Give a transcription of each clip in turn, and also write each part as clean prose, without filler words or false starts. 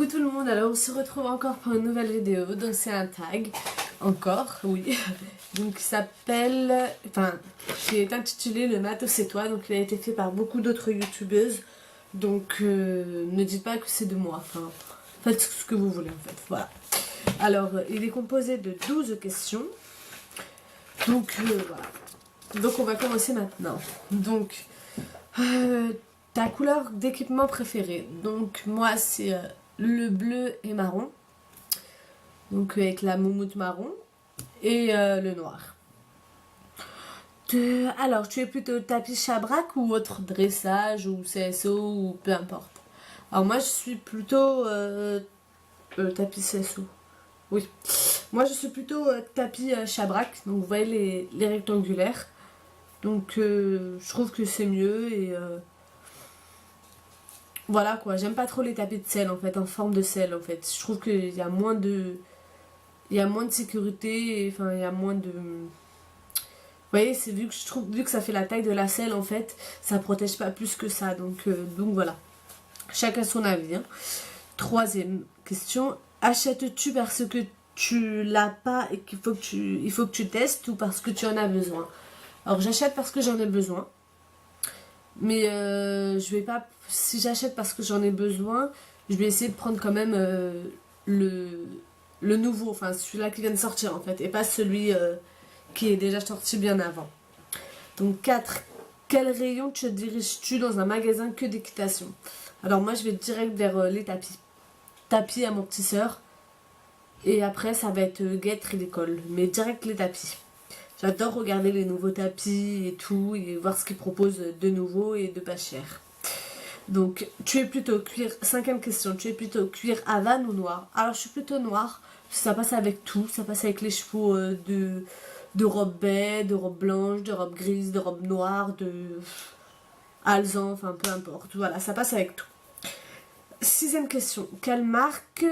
Coucou tout le monde, alors on se retrouve encore pour une nouvelle vidéo, donc c'est un tag, encore, oui, donc il s'appelle, j'ai intitulé Le matos c'est toi, donc il a été fait par beaucoup d'autres youtubeuses, donc ne dites pas que c'est de moi, faites ce que vous voulez en fait, voilà. Alors il est composé de 12 questions, donc voilà, donc on va commencer maintenant, donc ta couleur d'équipement préférée, donc moi c'est le bleu et marron, donc avec la moumoute marron et le noir. Alors tu es plutôt tapis chabrac ou autre dressage ou CSO ou peu importe. Alors moi je suis plutôt tapis CSO. Oui. Moi je suis plutôt tapis chabrac, donc vous voyez les rectangulaires. Donc je trouve que c'est mieux et voilà quoi, j'aime pas trop les tapis de selle en fait, en forme de selle en fait. Je trouve qu'il y a moins de... Il y a moins de sécurité, et, il y a moins de... Vous voyez, c'est vu que ça fait la taille de la selle en fait, ça protège pas plus que ça. Donc voilà. Chacun son avis. Hein. Troisième question. Achètes-tu parce que tu l'as pas et qu'il faut que tu testes ou parce que tu en as besoin? Alors j'achète parce que j'en ai besoin. Mais je vais pas... Si j'achète parce que j'en ai besoin, je vais essayer de prendre quand même le nouveau, enfin celui-là qui vient de sortir en fait, et pas celui qui est déjà sorti bien avant. Donc 4. Quel rayon te diriges-tu dans un magasin que d'équitation? Alors moi je vais direct vers les tapis. Tapis amortisseurs. Et après ça va être guêtre et l'école. Mais direct les tapis. J'adore regarder les nouveaux tapis et tout, et voir ce qu'ils proposent de nouveau et de pas cher. Donc, tu es plutôt cuir, cinquième question, tu es plutôt cuir Havane ou noir? Alors, je suis plutôt noir, ça passe avec tout, ça passe avec les chevaux de robe baie, de robe blanche, de robe grise, de robe noire, de alezan, enfin peu importe, voilà, ça passe avec tout. Sixième question, quelle marque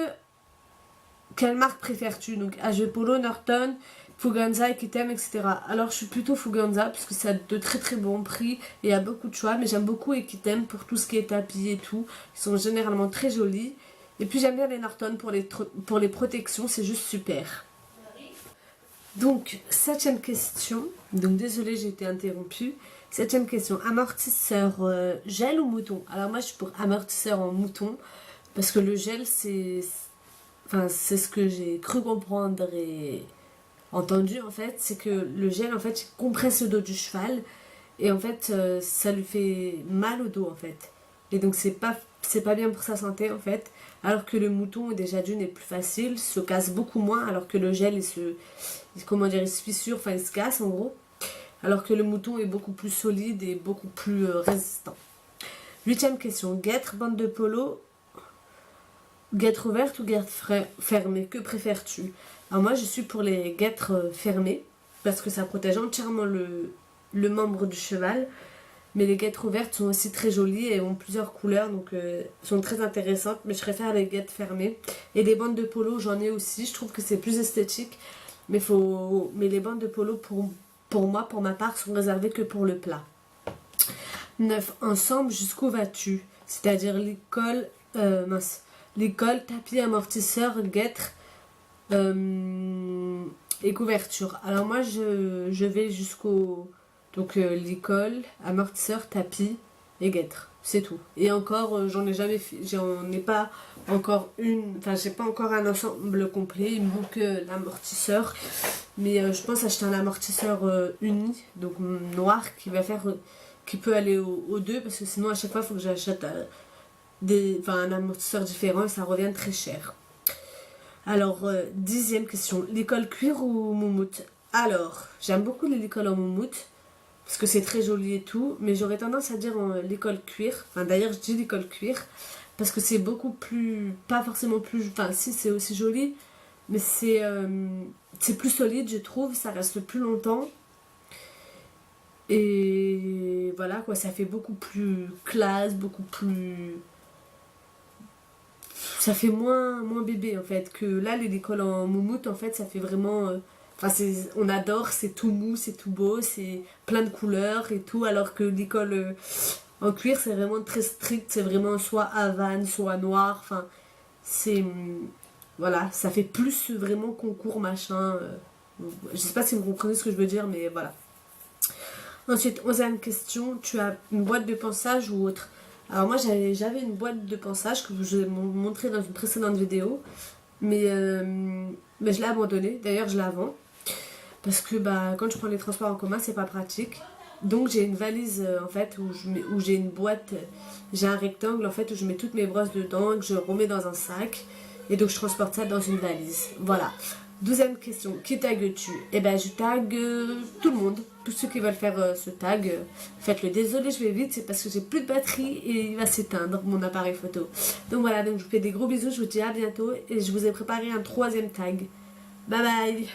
préfères-tu? Donc, AG Polo, Norton, Fuganza, Equitem, etc. Alors je suis plutôt Fuganza parce que ça a de très très bons prix et il y a beaucoup de choix, mais j'aime beaucoup Equitem pour tout ce qui est tapis et tout. Ils sont généralement très jolis. Et puis j'aime bien les Norton pour les protections, c'est juste super. Donc, septième question. Donc désolée, j'ai été interrompue. Septième question, amortisseur gel ou mouton? Alors moi je suis pour amortisseur en mouton parce que le gel c'est ce que j'ai cru comprendre et entendu en fait, c'est que le gel en fait il compresse le dos du cheval et en fait ça lui fait mal au dos en fait. Et donc c'est pas bien pour sa santé en fait, alors que le mouton déjà d'une est plus facile, se casse beaucoup moins, alors que le gel il se fissure, il se casse en gros, alors que le mouton est beaucoup plus solide et beaucoup plus résistant. Huitième question, guêtre, bande de polo, guêtre ouverte ou guêtre fermée, que préfères-tu? Alors moi je suis pour les guêtres fermées parce que ça protège entièrement le membre du cheval, mais les guêtres ouvertes sont aussi très jolies et ont plusieurs couleurs, donc sont très intéressantes, mais je préfère les guêtres fermées. Et les bandes de polo j'en ai aussi, je trouve que c'est plus esthétique, mais les bandes de polo pour moi, pour ma part, sont réservées que pour le plat. 9. Ensemble, jusqu'où vas-tu? C'est-à-dire l'école, tapis, amortisseur, guêtre et couverture. Alors moi je vais jusqu'au l'école, amortisseur, tapis et guêtre. C'est tout. Et encore j'en ai jamais fait, j'en ai pas encore j'ai pas encore un ensemble complet. Il me manque l'amortisseur. Mais je pense acheter un amortisseur uni, donc noir, qui peut aller aux deux, parce que sinon à chaque fois il faut que j'achète un amortisseur différent et ça revient très cher. Alors, 10e question, l'école cuir ou moumoute? Alors, j'aime beaucoup l'école en moumoute, parce que c'est très joli et tout, mais j'aurais tendance à dire l'école cuir. D'ailleurs, je dis l'école cuir, parce que c'est beaucoup plus, pas forcément plus, si c'est aussi joli, mais c'est plus solide, je trouve, ça reste plus longtemps. Et voilà quoi, ça fait beaucoup plus classe, beaucoup plus... Ça fait moins bébé en fait, que là l'école en moumoute en fait ça fait vraiment... on adore, c'est tout mou, c'est tout beau, c'est plein de couleurs et tout, alors que l'école en cuir c'est vraiment très strict, c'est vraiment soit Havane, soit noir, c'est... Voilà, ça fait plus vraiment concours machin. Je sais pas si vous comprenez ce que je veux dire, mais voilà. Ensuite, 11e question, tu as une boîte de ponçage ou autre? Alors moi j'avais une boîte de ponçage que je vous ai montré dans une précédente vidéo, mais, je l'ai abandonnée, d'ailleurs je la vends, parce que bah, quand je prends les transports en commun c'est pas pratique. Donc j'ai une valise en fait où j'ai une boîte, j'ai un rectangle en fait où je mets toutes mes brosses dedans, que je remets dans un sac, et donc je transporte ça dans une valise. Voilà. 12e question, qui tagues-tu? Eh ben je tag tout le monde, tous ceux qui veulent faire ce tag, faites-le. Désolé, je vais vite, c'est parce que j'ai plus de batterie et il va s'éteindre mon appareil photo. Donc voilà, donc je vous fais des gros bisous, je vous dis à bientôt et je vous ai préparé un 3e tag. Bye bye.